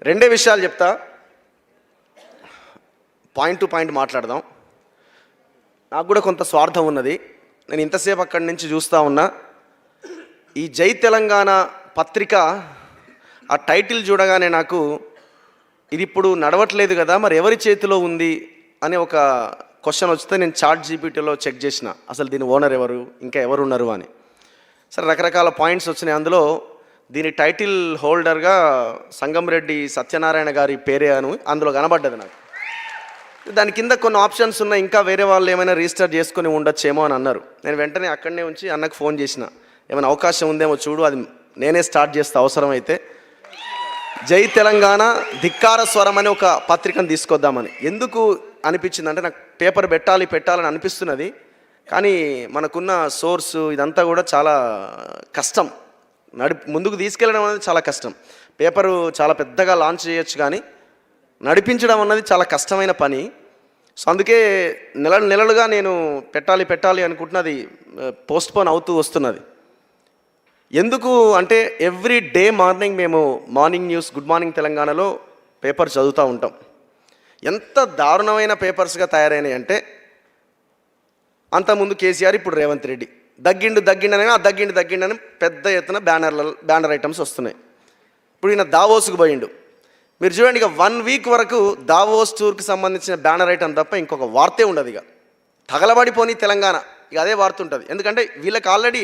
రెండే విషయాలు చెప్తా, పాయింట్ టు పాయింట్ మాట్లాడదాం. నాకు కూడా కొంత స్వార్థం ఉన్నది. నేను ఇంతసేపు అక్కడి నుంచి చూస్తూ ఉన్నా. ఈ జై తెలంగాణ పత్రిక ఆ టైటిల్ చూడగానే నాకు ఇది ఇప్పుడు నడవట్లేదు కదా, మరి ఎవరి చేతిలో ఉంది అనే ఒక క్వశ్చన్ వస్తే నేను ChatGPTలో చెక్ చేసిన, అసలు దీని ఓనర్ ఎవరు, ఇంకా ఎవరు ఉన్నారు అని. సరే, రకరకాల పాయింట్స్ వచ్చినాయి. అందులో దీని టైటిల్ హోల్డర్గా సంగంరెడ్డి సత్యనారాయణ గారి పేరే అని అందులో కనబడ్డది నాకు. దాని కింద కొన్ని ఆప్షన్స్ ఉన్నాయి, ఇంకా వేరే వాళ్ళు ఏమైనా రిజిస్టర్ చేసుకొని ఉండొచ్చేమో అని అన్నారు. నేను వెంటనే అక్కడనే ఉంచి అన్నకు ఫోన్ చేసిన, ఏమైనా అవకాశం ఉందేమో చూడు, అది నేనే స్టార్ట్ చేస్తా అవసరమైతే. జై తెలంగాణ ధిక్కార స్వరం అనే ఒక పత్రికను తీసుకొద్దామని. ఎందుకు అనిపించిందంటే, నాకు పేపర్ పెట్టాలని అనిపిస్తున్నది, కానీ మనకున్న సోర్సు ఇదంతా కూడా చాలా కష్టం. ముందుకు తీసుకెళ్ళడం అనేది చాలా కష్టం. పేపరు చాలా పెద్దగా లాంచ్ చేయొచ్చు, కానీ నడిపించడం అన్నది చాలా కష్టమైన పని. సో అందుకే నెలలుగా నేను పెట్టాలి అనుకుంటున్నది పోస్ట్పోన్ అవుతూ వస్తున్నది. ఎందుకు అంటే, ఎవ్రీ డే మార్నింగ్ మేము మార్నింగ్ న్యూస్ గుడ్ మార్నింగ్ తెలంగాణలో పేపర్ చదువుతూ ఉంటాం. ఎంత దారుణమైన పేపర్స్గా తయారైనాయి అంటే, అంతకుముందు కేసీఆర్, ఇప్పుడు రేవంత్ రెడ్డి దగ్గిండని పెద్ద ఎత్తున బ్యానర్ ఐటమ్స్ వస్తున్నాయి. ఇప్పుడు ఈయన దావోస్కు పోయిండు. మీరు చూడండి, ఇక 1 వీక్ వరకు దావోస్ టూర్కి సంబంధించిన బ్యానర్ ఐటమ్ తప్ప ఇంకొక వార్తే ఉండదు. ఇక తగలబడిపోని తెలంగాణ, ఇక అదే వార్త ఉంటుంది. ఎందుకంటే వీళ్ళకి ఆల్రెడీ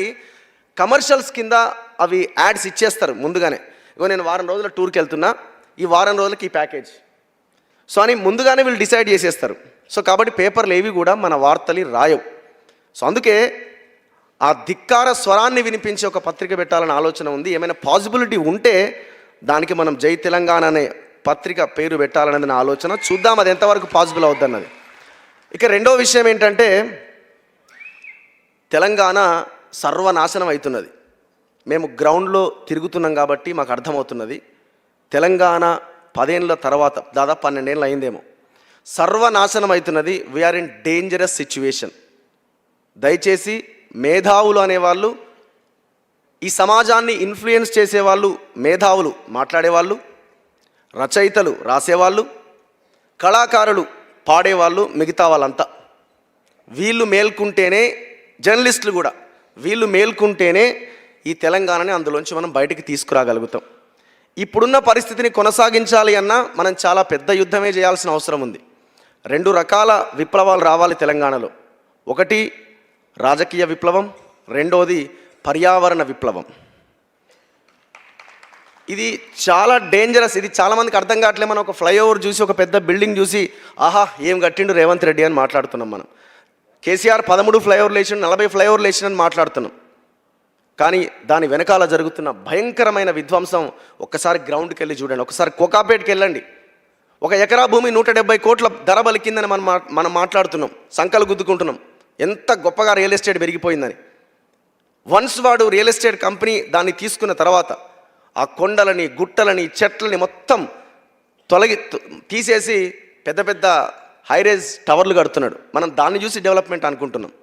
కమర్షియల్స్ కింద అవి యాడ్స్ ఇచ్చేస్తారు ముందుగానే. ఇగో నేను వారం రోజుల టూర్కి వెళ్తున్నా, ఈ వారం రోజులకి ఈ ప్యాకేజ్, సో అని ముందుగానే వీళ్ళు డిసైడ్ చేసేస్తారు. సో కాబట్టి పేపర్లు ఏవి కూడా మన వార్తలు రాయవు. సో అందుకే ఆ ధిక్కార స్వరాన్ని వినిపించే ఒక పత్రిక పెట్టాలని ఆలోచన ఉంది. ఏమైనా పాసిబిలిటీ ఉంటే దానికి మనం జై తెలంగాణ అనే పత్రిక పేరు పెట్టాలనేది నా ఆలోచన. చూద్దాం అది ఎంతవరకు పాసిబుల్ అవుద్దన్నది. ఇక రెండో విషయం ఏంటంటే, తెలంగాణ సర్వనాశనం అవుతున్నది. మేము గ్రౌండ్లో తిరుగుతున్నాం కాబట్టి మాకు అర్థమవుతున్నది. తెలంగాణ 10 ఏళ్ళ తర్వాత, దాదాపు 12 ఏళ్ళు అయిందేమో, సర్వనాశనం అవుతున్నది. We are in dangerous situation. దయచేసి మేధావులు అనేవాళ్ళు, ఈ సమాజాన్ని ఇన్ఫ్లుయెన్స్ చేసేవాళ్ళు, మేధావులు మాట్లాడేవాళ్ళు, రచయితలు రాసేవాళ్ళు, కళాకారులు పాడేవాళ్ళు, మిగతా వాళ్ళంతా వీళ్ళు మేల్కుంటేనే, జర్నలిస్టులు కూడా వీళ్ళు మేల్కుంటేనే ఈ తెలంగాణని అందులోంచి మనం బయటికి తీసుకురాగలుగుతాం. ఇప్పుడున్న పరిస్థితిని కొనసాగించాలి అన్నా మనం చాలా పెద్ద యుద్ధమే చేయాల్సిన అవసరం ఉంది. 2 రకాల విప్లవాలు రావాలి తెలంగాణలో. ఒకటి రాజకీయ విప్లవం, రెండోది పర్యావరణ విప్లవం. ఇది చాలా డేంజరస్. ఇది చాలామందికి అర్థం కావట్లేదు. మనం ఒక ఫ్లైఓవర్ చూసి, ఒక పెద్ద బిల్డింగ్ చూసి, ఆహా ఏం కట్టిండు రేవంత్ రెడ్డి అని మాట్లాడుతున్నాం. మనం కేసీఆర్ 13 ఫ్లైఓవర్లు వేసిన, 40 ఫ్లైఓవర్లు వేసినని మాట్లాడుతున్నాం. కానీ దాని వెనకాల జరుగుతున్న భయంకరమైన విధ్వంసం ఒక్కసారి గ్రౌండ్కి వెళ్ళి చూడండి. ఒకసారి కోకాపేటకి వెళ్ళండి. 1 ఎకరా భూమి 170 కోట్ల ధర బలికిందని మనం మాట్లాడుతున్నాం, సంకలు గుద్దుకుంటున్నాం ఎంత గొప్పగా రియల్ ఎస్టేట్ పెరిగిపోయిందని. వన్స్ వాడు రియల్ ఎస్టేట్ కంపెనీ దాన్ని తీసుకున్న తర్వాత ఆ కొండలని, గుట్టలని, చెట్లని మొత్తం తీసేసి పెద్ద పెద్ద హైరేజ్ టవర్లు కడుతున్నాడు. మనం దాన్ని చూసి డెవలప్మెంట్ అనుకుంటున్నాం.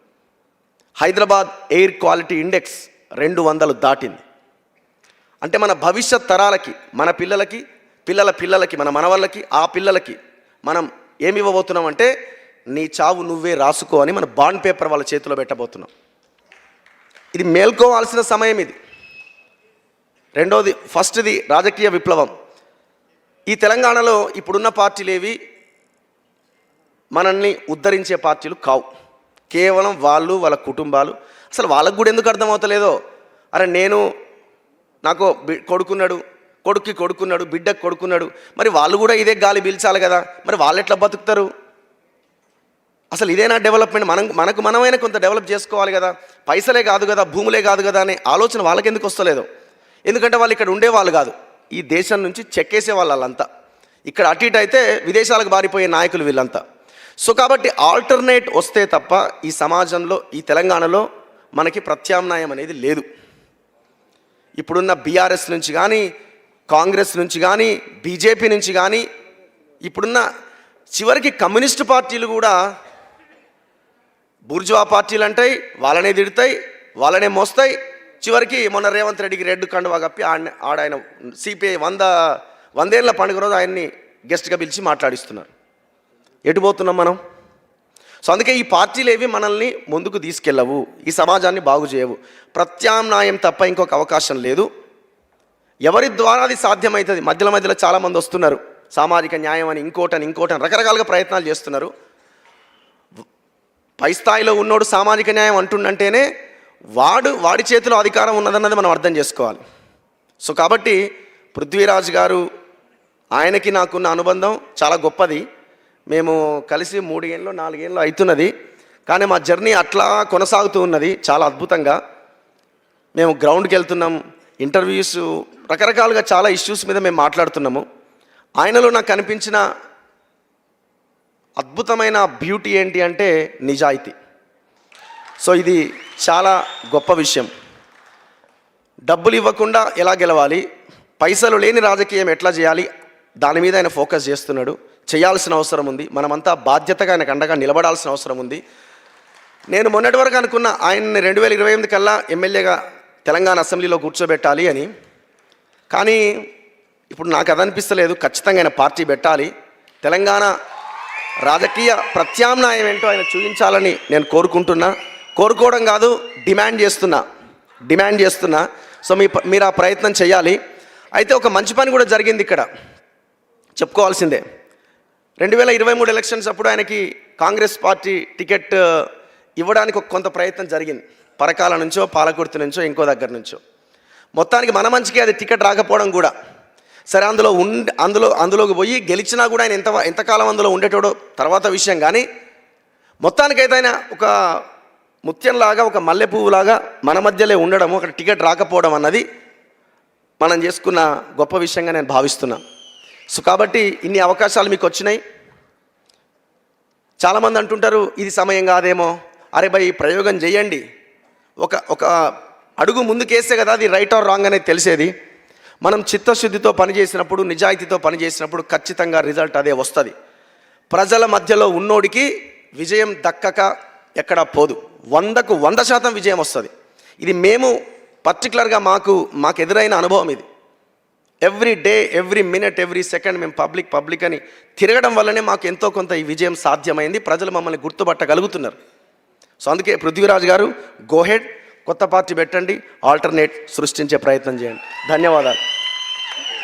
హైదరాబాద్ ఎయిర్ క్వాలిటీ ఇండెక్స్ 200 దాటింది. అంటే మన భవిష్యత్ తరాలకి, మన పిల్లలకి, పిల్లల పిల్లలకి, మన మనవళ్ళకి, ఆ పిల్లలకి మనం ఏమి ఇవ్వబోతున్నాం అంటే, నీ చావు నువ్వే రాసుకో అని మన బాండ్ పేపర్ వాళ్ళ చేతిలో పెట్టబోతున్నాం. ఇది మేల్కోవాల్సిన సమయం ఇది. రెండోది, ఫస్ట్ది రాజకీయ విప్లవం. ఈ తెలంగాణలో ఇప్పుడున్న పార్టీలు ఏవి మనల్ని ఉద్ధరించే పార్టీలు కావు. కేవలం వాళ్ళు, వాళ్ళ కుటుంబాలు. అసలు వాళ్ళకు కూడా ఎందుకు అర్థమవుతలేదో, అరే నాకు కొడుకున్నాడు, బిడ్డకు కొడుకున్నాడు, మరి వాళ్ళు కూడా ఇదే గాలి పీల్చాలి కదా, మరి వాళ్ళు ఎట్లా బతుకుతారు? అసలు ఇదేనా డెవలప్మెంట్? మనమైన కొంత డెవలప్ చేసుకోవాలి కదా, పైసలే కాదు కదా, భూములే కాదు కదా అనే ఆలోచన వాళ్ళకి ఎందుకు వస్తలేదో. ఎందుకంటే వాళ్ళు ఇక్కడ ఉండేవాళ్ళు కాదు, ఈ దేశం నుంచి చెక్కేసే వాళ్ళంతా. ఇక్కడ అటు ఇటు అయితే విదేశాలకు బారిపోయే నాయకులు వీళ్ళంతా. సో కాబట్టి ఆల్టర్నేట్ వస్తే తప్ప ఈ సమాజంలో, ఈ తెలంగాణలో మనకి ప్రత్యామ్నాయం అనేది లేదు. ఇప్పుడున్న బీఆర్ఎస్ నుంచి కానీ, కాంగ్రెస్ నుంచి కానీ, బీజేపీ నుంచి కానీ, ఇప్పుడున్న చివరికి కమ్యూనిస్టు పార్టీలు కూడా బూర్జువా పార్టీలు అంటాయి, వాళ్ళనే తిడతాయి, వాళ్ళనే మోస్తాయి. చివరికి మొన్న రేవంత్ రెడ్డికి రెడ్ కండువా కప్పి ఆడాయన సిపిఐ 100 ఏళ్ల పండుగ రోజు ఆయన్ని గెస్ట్గా పిలిచి మాట్లాడిస్తున్నారు. ఎటు పోతున్నాం మనం? సో అందుకే ఈ పార్టీలు ఏవి మనల్ని ముందుకు తీసుకెళ్ళవు, ఈ సమాజాన్ని బాగు చేయవు. ప్రత్యామ్నాయం తప్ప ఇంకొక అవకాశం లేదు. ఎవరి ద్వారా అది సాధ్యమవుతుంది? మధ్యలో చాలామంది వస్తున్నారు, సామాజిక న్యాయం అని ఇంకోటని రకరకాలుగా ప్రయత్నాలు చేస్తున్నారు. పై స్థాయిలో ఉన్నోడు సామాజిక న్యాయం అంటుండంటేనే వాడి చేతిలో అధికారం ఉన్నదన్నది మనం అర్థం చేసుకోవాలి. సో కాబట్టి పృథ్వీరాజ్ గారు, ఆయనకి నాకున్న అనుబంధం చాలా గొప్పది. మేము కలిసి 3 ఏళ్ళు 4 ఏళ్ళు అవుతున్నది, కానీ మా జర్నీ అట్లా కొనసాగుతూ ఉన్నది చాలా అద్భుతంగా. మేము గ్రౌండ్కి వెళ్తున్నాం, ఇంటర్వ్యూస్, రకరకాలుగా చాలా ఇష్యూస్ మీద మేము మాట్లాడుతున్నాము. ఆయనలో నాకు కనిపించిన అద్భుతమైన బ్యూటీ ఏంటి అంటే నిజాయితీ. సో ఇది చాలా గొప్ప విషయం. డబ్బులు ఇవ్వకుండా ఎలా గెలవాలి, పైసలు లేని రాజకీయం ఎట్లా చేయాలి, దాని మీద ఆయన ఫోకస్ చేస్తున్నాడు. చేయాల్సిన అవసరం ఉంది. మనమంతా బాధ్యతగా ఆయనకు అండగా నిలబడాల్సిన అవసరం ఉంది. నేను మొన్నటి వరకు అనుకున్న ఆయన్ని 2028 కల్లా ఎమ్మెల్యేగా తెలంగాణ అసెంబ్లీలో కూర్చోబెట్టాలి అని, కానీ ఇప్పుడు నాకు అది అనిపిస్తలేదు. ఖచ్చితంగా ఆయన పార్టీ పెట్టాలి. తెలంగాణ రాజకీయ ప్రత్యామ్నాయం ఏంటో ఆయన చూపించాలని నేను కోరుకోవడం కాదు, డిమాండ్ చేస్తున్నా. సో మీరు ఆ ప్రయత్నం చేయాలి. అయితే ఒక మంచి పని కూడా జరిగింది ఇక్కడ, చెప్పుకోవాల్సిందే. 2023 ఎలక్షన్స్ అప్పుడు ఆయనకి కాంగ్రెస్ పార్టీ టికెట్ ఇవ్వడానికి కొంత ప్రయత్నం జరిగింది. పరకాల నుంచో, పాలకుర్తి నుంచో, ఇంకో దగ్గర నుంచో. మొత్తానికి మన మంచికి అది టికెట్ రాకపోవడం కూడా సరే, అందులోకి పోయి గెలిచినా కూడా ఆయన ఎంతకాలం అందులో ఉండేటోడో తర్వాత విషయం. కానీ మొత్తానికైతే ఆయన ఒక ముత్యంలాగా, ఒక మల్లె పువ్వులాగా మన మధ్యలో ఉండడం, ఒక టికెట్ రాకపోవడం అన్నది మనం చేసుకున్న గొప్ప విషయంగా నేను భావిస్తున్నా. సో కాబట్టి ఇన్ని అవకాశాలు మీకు వచ్చినాయి. చాలామంది అంటుంటారు ఇది సమయం కాదేమో. అరే భయ్, ప్రయోగం చేయండి. ఒక అడుగు ముందుకేస్తే కదా అది రైట్ ఆర్ రాంగ్ అనేది తెలిసేది. మనం చిత్తశుద్ధితో పనిచేసినప్పుడు, నిజాయితీతో పనిచేసినప్పుడు ఖచ్చితంగా రిజల్ట్ అదే వస్తుంది. ప్రజల మధ్యలో ఉన్నోడికి విజయం దక్కక ఎక్కడా పోదు. 100కు 100% విజయం వస్తుంది. ఇది మేము పర్టికులర్గా మాకు ఎదురైన అనుభవం ఇది. Every day, every minute, every second మేము పబ్లిక్ అని తిరగడం వల్లనే మాకు ఎంతో కొంత ఈ విజయం సాధ్యమైంది. ప్రజలు మమ్మల్ని గుర్తుపట్టగలుగుతున్నారు. సో అందుకే పృథ్వీరాజ్ గారు, గో హెడ్, కొత్త పార్టీ పెట్టండి, ఆల్టర్నేట్ సృష్టించే ప్రయత్నం చేయండి. ధన్యవాదాలు.